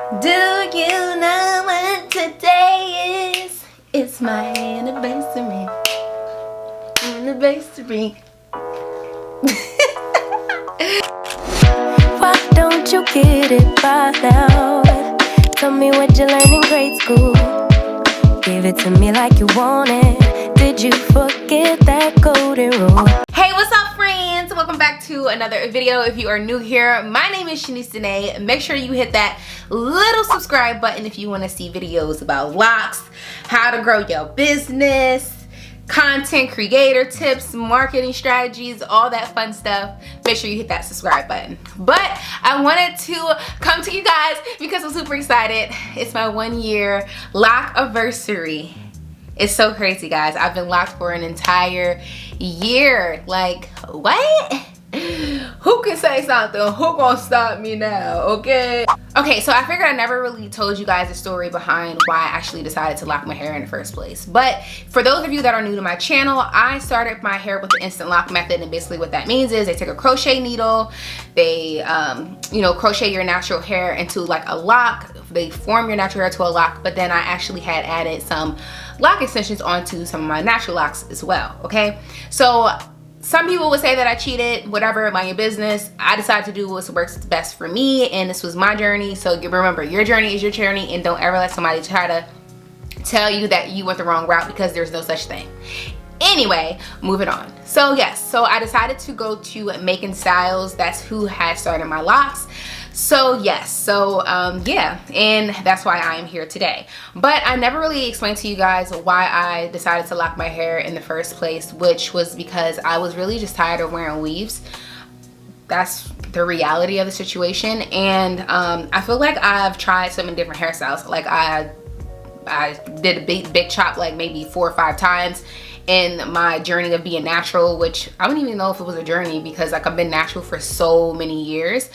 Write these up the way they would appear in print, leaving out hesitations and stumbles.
Do you know what today is? It's my anniversary. Anniversary. Why don't you get it by now? Tell me what you learned in grade school. Give it to me like you want it. Did you forget that golden rule? Hey, what's up, friends? Welcome back to another video. If you are new here, my name is Shanese Danae. Make sure you hit that little subscribe button if you want to see videos about locks, how to grow your business, content creator tips, marketing strategies, all that fun stuff. Make sure you hit that subscribe button. But I wanted to come to you guys because I'm super excited. It's my 1 year lock anniversary. It's so crazy, guys. I've been locked for an entire year. Like, what? Who can say something? Who gonna stop me now, okay? Okay, so I figured I never really told you guys the story behind why I actually decided to lock my hair in the first place. But for those of you that are new to my channel, I started my hair with the instant lock method, and basically what that means is they take a crochet needle, they crochet your natural hair into like a lock, they form your natural hair to a lock, but then I actually had added some lock extensions onto some of my natural locks as well, okay? So some people would say that I cheated, whatever, mind your business. I decided to do what works best for me, and this was my journey. So remember, your journey is your journey, and don't ever let somebody try to tell you that you went the wrong route, because there's no such thing. Anyway, moving on. So yes, so I decided to go to Macon Styles. That's who had started my locks. So yes, so yeah, and that's why I am here today. But I never really explained to you guys why I decided to lock my hair in the first place, which was because I was really just tired of wearing weaves. That's the reality of the situation. And I feel like I've tried so many different hairstyles. Like I did a big chop like maybe 4 or 5 times in my journey of being natural, which I don't even know if it was a journey, because like I've been natural for so many years.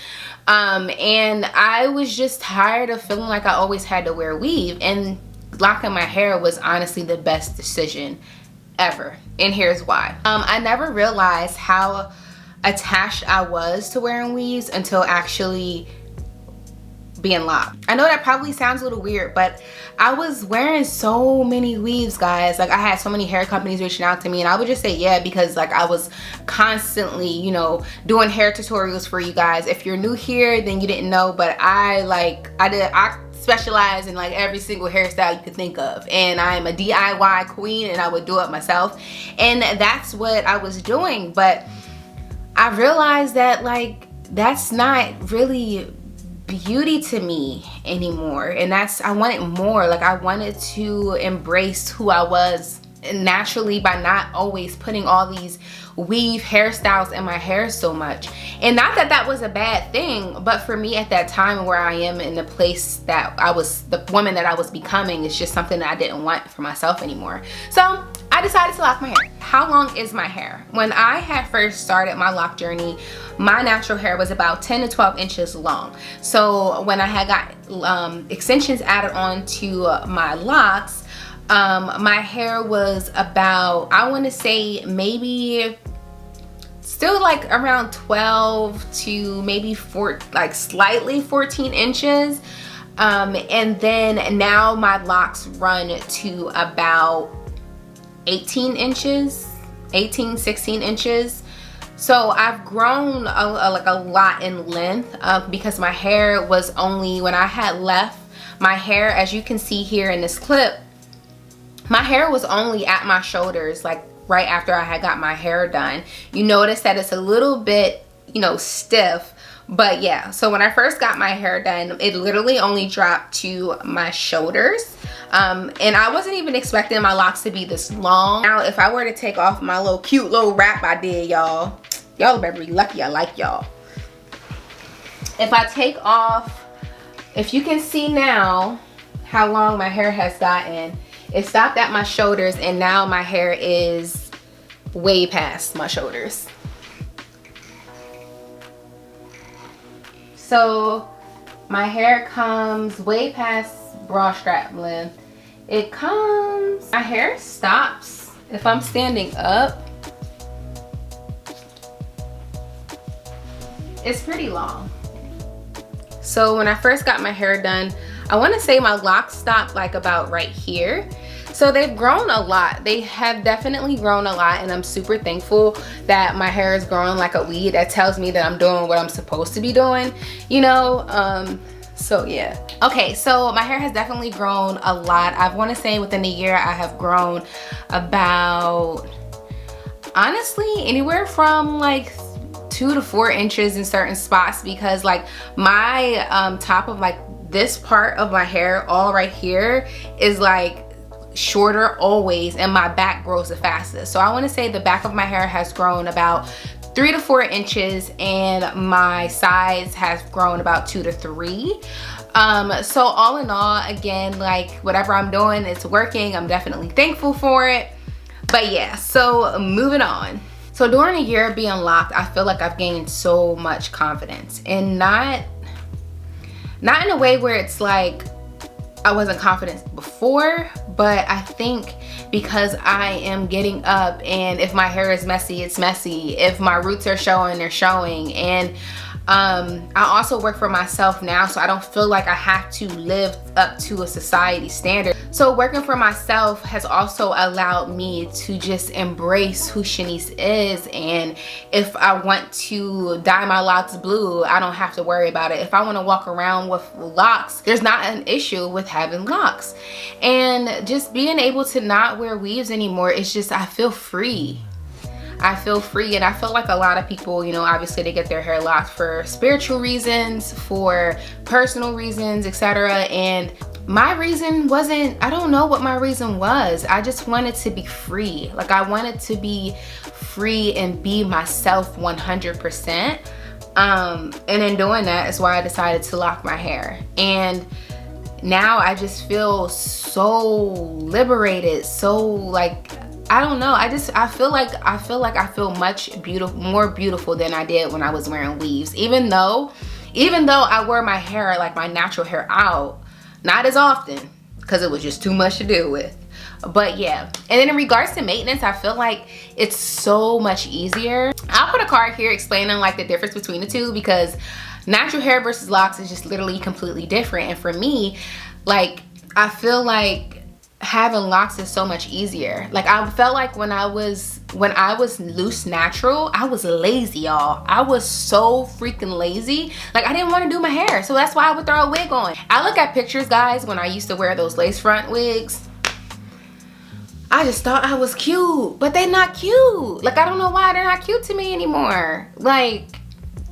And I was just tired of feeling like I always had to wear weave, and locking my hair was honestly the best decision ever. And here's why. I never realized how attached I was to wearing weaves until actually being locked. I know that probably sounds a little weird, but I was wearing so many weaves, guys. Like I had so many hair companies reaching out to me, and I would just say yeah, because like I was constantly, you know, doing hair tutorials for you guys. If you're new here, then you didn't know, but I specialize in like every single hairstyle you could think of, and I'm a DIY queen, and I would do it myself, and that's what I was doing. But I realized that like that's not really beauty to me anymore, and I wanted more. Like I wanted to embrace who I was naturally by not always putting all these weave hairstyles in my hair so much. And not that that was a bad thing, but for me at that time where I am in the place that I was, the woman that I was becoming, it's just something that I didn't want for myself anymore. So I decided to lock my hair. How long is my hair? When I had first started my lock journey, my natural hair was about 10 to 12 inches long. So when I had got extensions added on to my locks, my hair was about, I want to say maybe still like around 12 to maybe slightly 14 inches. And then now my locks run to about 18 inches, 18, 16 inches. So I've grown like a lot in length because my hair was only, when I had left my hair, as you can see here in this clip, my hair was only at my shoulders, like right after I had got my hair done. You notice that it's a little bit, you know, stiff. But yeah, so when I first got my hair done, it literally only dropped to my shoulders. And I wasn't even expecting my locks to be this long. Now, if I were to take off my little cute little wrap I did, y'all better be lucky I like y'all. If I take off, if you can see now how long my hair has gotten, it stopped at my shoulders, and now my hair is way past my shoulders. So my hair comes way past bra strap length. My hair stops if I'm standing up. It's pretty long. So when I first got my hair done, I want to say my locks stopped like about right here. So they've grown a lot. They have definitely grown a lot, and I'm super thankful that my hair is growing like a weed. That tells me that I'm doing what I'm supposed to be doing, you know? So yeah. Okay, so my hair has definitely grown a lot. I want to say within a year I have grown about, honestly, anywhere from like 2 to 4 inches in certain spots, because like my top of like this part of my hair, all right here, is like shorter always, and my back grows the fastest. So I want to say the back of my hair has grown about 3 to 4 inches, and my sides has grown about 2 to 3. So all in all, again, like whatever I'm doing, it's working. I'm definitely thankful for it. But yeah, so moving on. So during a year of being locked, I feel like I've gained so much confidence, and not in a way where it's like I wasn't confident before, but I think because I am getting up, and if my hair is messy, it's messy. If my roots are showing, they're showing. And I also work for myself now, so I don't feel like I have to live up to a society standard. So working for myself has also allowed me to just embrace who Shanese is, and if I want to dye my locks blue, I don't have to worry about it. If I want to walk around with locks, there's not an issue with having locks. And just being able to not wear weaves anymore, it's just, I feel free. I feel free, and I feel like a lot of people, you know, obviously they get their hair locked for spiritual reasons, for personal reasons, etc. And my reason wasn't, I don't know what my reason was. I just wanted to be free. Like I wanted to be free and be myself 100%. And in doing that is why I decided to lock my hair. And now I just feel so liberated, so like, I don't know, I feel like I feel much more beautiful than I did when I was wearing weaves. Even though I wear my hair, like my natural hair, out, not as often, because it was just too much to deal with. But yeah, and then in regards to maintenance, I feel like it's so much easier. I'll put a card here explaining like the difference between the two, because natural hair versus locks is just literally completely different. And for me, like, I feel like having locks is so much easier. Like I felt like when I was loose natural, I was lazy, y'all. I was so freaking lazy. Like I didn't want to do my hair, so that's why I would throw a wig on. I look at pictures, guys, when I used to wear those lace front wigs. I just thought I was cute, but they're not cute. Like I don't know why they're not cute to me anymore. Like,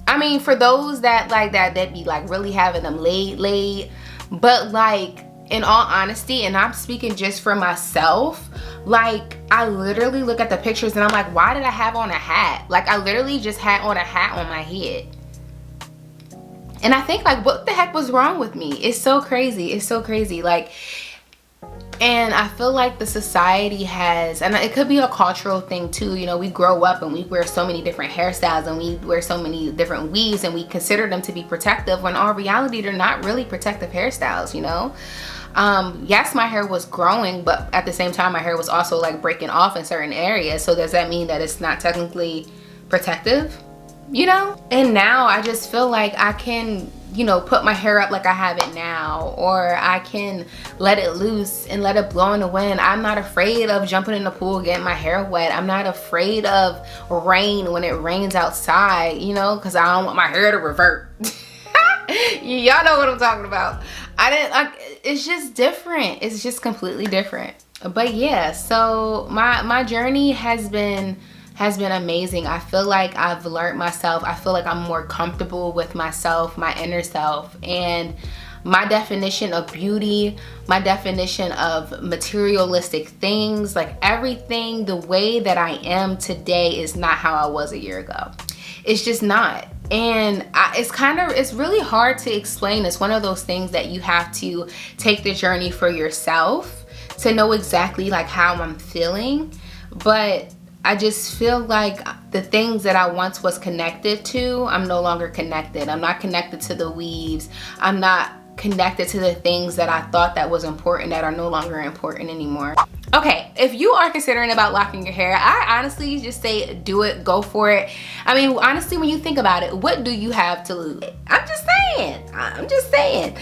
I mean, for those that like that be like really having them laid, but like, in all honesty, and I'm speaking just for myself, like I literally look at the pictures and I'm like, why did I have on a hat? Like I literally just had on a hat on my head. And I think like, what the heck was wrong with me? It's so crazy. It's so crazy. Like, and I feel like the society has, and it could be a cultural thing too, you know, we grow up and we wear so many different hairstyles and we wear so many different weaves and we consider them to be protective, when in all reality they're not really protective hairstyles, you know. Yes, my hair was growing, but at the same time my hair was also like breaking off in certain areas. So does that mean that it's not technically protective, you know? And now I just feel like I can, you know, put my hair up like I have it now, or I can let it loose and let it blow in the wind. I'm not afraid of jumping in the pool, getting my hair wet. I'm not afraid of rain when it rains outside, you know, because I don't want my hair to revert. Y'all know what I'm talking about. It's just different. It's just completely different. But yeah, so my journey has been amazing. I feel like I've learned myself. I feel like I'm more comfortable with myself, my inner self, and my definition of beauty, my definition of materialistic things, like everything, the way that I am today is not how I was a year ago. It's just not. And it's really hard to explain. It's one of those things that you have to take the journey for yourself to know exactly like how I'm feeling. But I just feel like the things that I once was connected to, I'm no longer connected. I'm not connected to the weaves. I'm not connected to the things that I thought that was important that are no longer important anymore. Okay, if you are considering about locking your hair, I honestly just say do it, go for it. I mean, honestly, when you think about it, what do you have to lose? I'm just saying.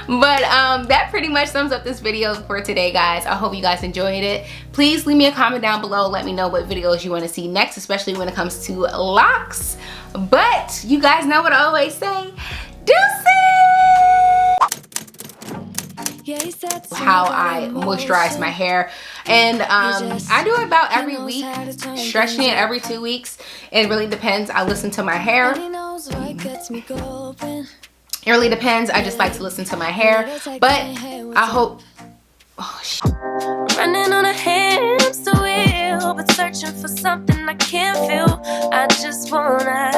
But that pretty much sums up this video for today, guys. I hope you guys enjoyed it. Please leave me a comment down below. Let me know what videos you want to see next, especially when it comes to locks. But you guys know what I always say, deuces! How I moisturize my hair, and I do it about every week, stretching it every 2 weeks. It really depends. I listen to my hair. It really depends. I just like to listen to my hair, but I hope. Oh shit. Running on a hamster wheel, but searching for something I can't feel. I just wanna